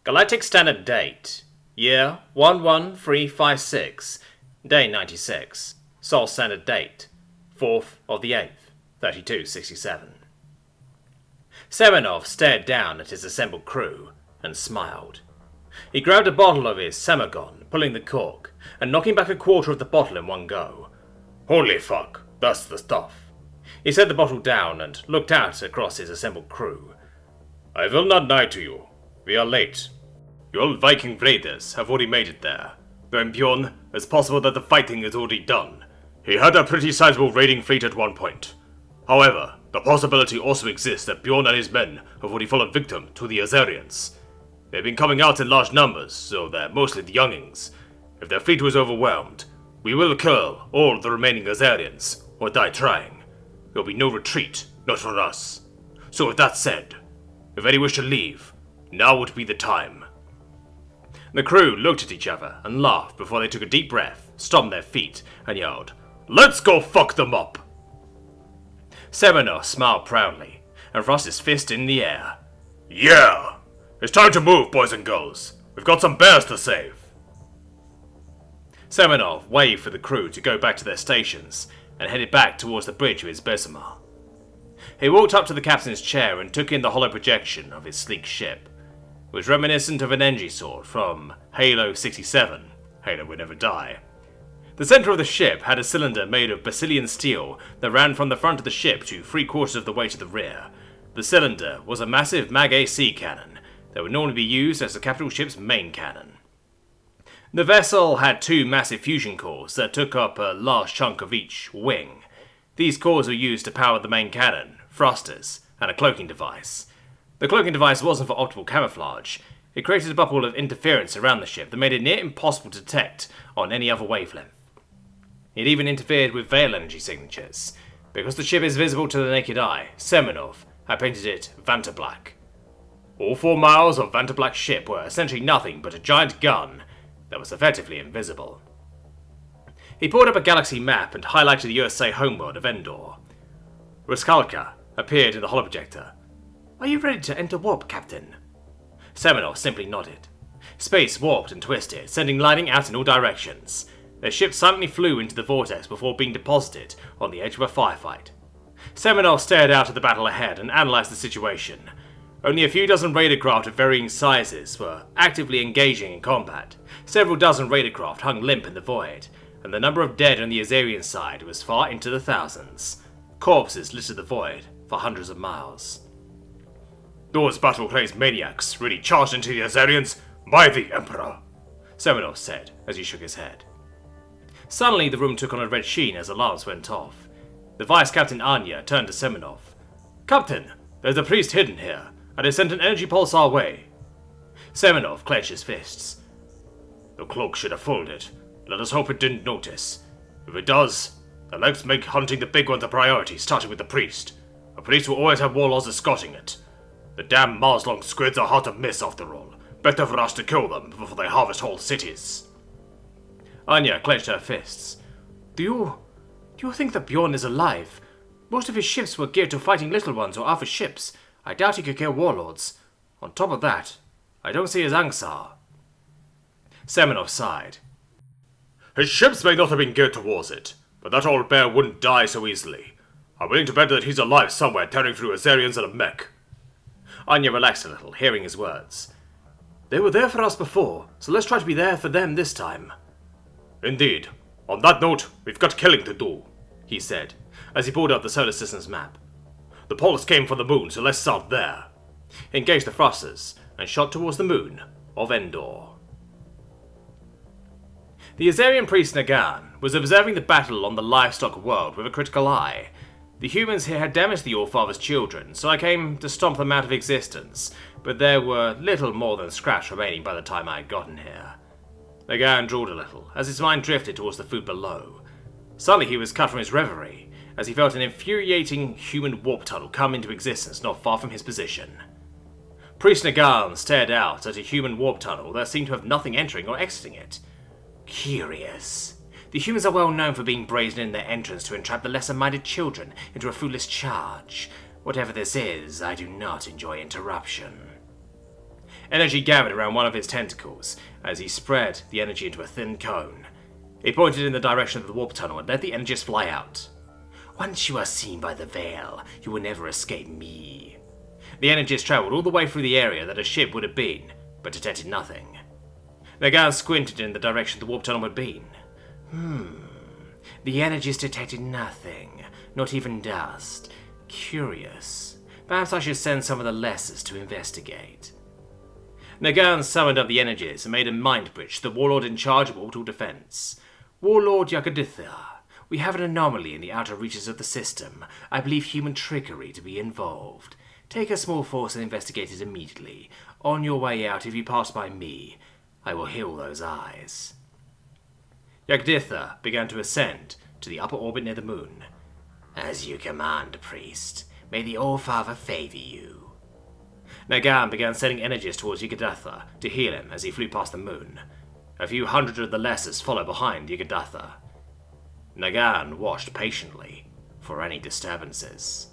Galactic Standard Date. Year 11356. Day 96. Sol Standard Date. 4th of the 8th, 3267. Semenov stared down at his assembled crew and smiled. He grabbed a bottle of his Semagon, pulling the cork, and knocking back a quarter of the bottle in one go. "Holy fuck, that's the stuff." He set the bottle down and looked out across his assembled crew. "I will not lie to you. We are late. Your Viking raiders have already made it there. Though in Bjorn, it's possible that the fighting is already done. He had a pretty sizable raiding fleet at one point. However, the possibility also exists that Bjorn and his men have already fallen victim to the Azarians. They've been coming out in large numbers, so they're mostly the youngings. If their fleet was overwhelmed, we will kill all the remaining Azarians, or die trying. There'll be no retreat, not for us. So with that said, if any wish to leave, now would be the time." The crew looked at each other and laughed before they took a deep breath, stomped their feet, and yelled, "Let's go fuck them up!" Semenov smiled proudly and thrust his fist in the air. "Yeah! It's time to move, boys and girls. We've got some bears to save." Semenov waved for the crew to go back to their stations and headed back towards the bridge of his Bessemer. He walked up to the captain's chair and took in the hollow projection of his sleek ship. It was reminiscent of an energy sword from Halo 67, Halo Would Never Die. The center of the ship had a cylinder made of Basilian steel that ran from the front of the ship to 3/4 of the way to the rear. The cylinder was a massive Mag-AC cannon that would normally be used as the capital ship's main cannon. The vessel had 2 massive fusion cores that took up a large chunk of each wing. These cores were used to power the main cannon, thrusters, and a cloaking device. The cloaking device wasn't for optical camouflage. It created a bubble of interference around the ship that made it near impossible to detect on any other wavelength. It even interfered with veil energy signatures. Because the ship is visible to the naked eye, Semenov had painted it Vantablack. All 4 miles of Vantablack ship were essentially nothing but a giant gun that was effectively invisible. He pulled up a galaxy map and highlighted the USA homeworld of Endor. Ruskalka appeared in the holoprojector. "Are you ready to enter warp, Captain?" Semenov simply nodded. Space warped and twisted, sending lightning out in all directions. Their ship silently flew into the vortex before being deposited on the edge of a firefight. Semenov stared out at the battle ahead and analysed the situation. Only a few dozen raider craft of varying sizes were actively engaging in combat. Several dozen raider craft hung limp in the void, and the number of dead on the Azarian side was far into the thousands. Corpses littered the void for hundreds of miles. "Those battle-crazed maniacs really charged into the Azarians by the Emperor," Semenov said as he shook his head. Suddenly the room took on a red sheen as alarms went off. The Vice Captain Anya turned to Semenov. "Captain, there's a priest hidden here, and they sent an energy pulse our way." Semenov clenched his fists. "The cloak should have folded. Let us hope it didn't notice. If it does, then let's make hunting the big ones a priority, starting with the priest. A priest will always have warlords escorting it. The damn Mars-long squids are hard to miss after all. Better for us to kill them before they harvest whole cities." Anya clenched her fists. Do you think that Bjorn is alive? Most of his ships were geared to fighting little ones or other ships. I doubt he could kill warlords. On top of that, I don't see his Angsar." Semenov sighed. "His ships may not have been geared towards it, but that old bear wouldn't die so easily. I'm willing to bet that he's alive somewhere tearing through Azarians in a mech." Anya relaxed a little, hearing his words. "They were there for us before, so let's try to be there for them this time." "Indeed. On that note, we've got killing to do," he said, as he pulled up the solar system's map. "The pulse came from the moon, so let's start there." He engaged the thrusters and shot towards the moon of Endor. The Azarian priest Nagan was observing the battle on the livestock world with a critical eye. The humans here had damaged the All-Father's children, so I came to stomp them out of existence, but there were little more than scraps remaining by the time I had gotten here. Nagan drawled a little, as his mind drifted towards the food below. Suddenly he was cut from his reverie, as he felt an infuriating human warp tunnel come into existence not far from his position. Priest Nagan stared out at a human warp tunnel that seemed to have nothing entering or exiting it. Curious. The humans are well known for being brazen in their entrance to entrap the lesser-minded children into a foolish charge. Whatever this is, I do not enjoy interruption. Energy gathered around one of his tentacles as he spread the energy into a thin cone. He pointed in the direction of the warp tunnel and let the energies fly out. Once you are seen by the Veil, you will never escape me. The energies travelled all the way through the area that a ship would have been, but detected nothing. Nagan squinted in the direction the warp tunnel had been. The energies detected nothing, not even dust. Curious. Perhaps I should send some of the lessers to investigate. Nagan summoned up the energies and made a mind bridge to the warlord in charge of orbital defense. Warlord Yagaditha, we have an anomaly in the outer reaches of the system. I believe human trickery to be involved. Take a small force and investigate it immediately. On your way out, if you pass by me, I will heal those eyes. Yagaditha began to ascend to the upper orbit near the moon. As you command, priest. May the All-Father favor you. Nagan began sending energies towards Yagaditha to heal him as he flew past the moon. A few hundred of the lessers followed behind Yagaditha. Nagan watched patiently for any disturbances.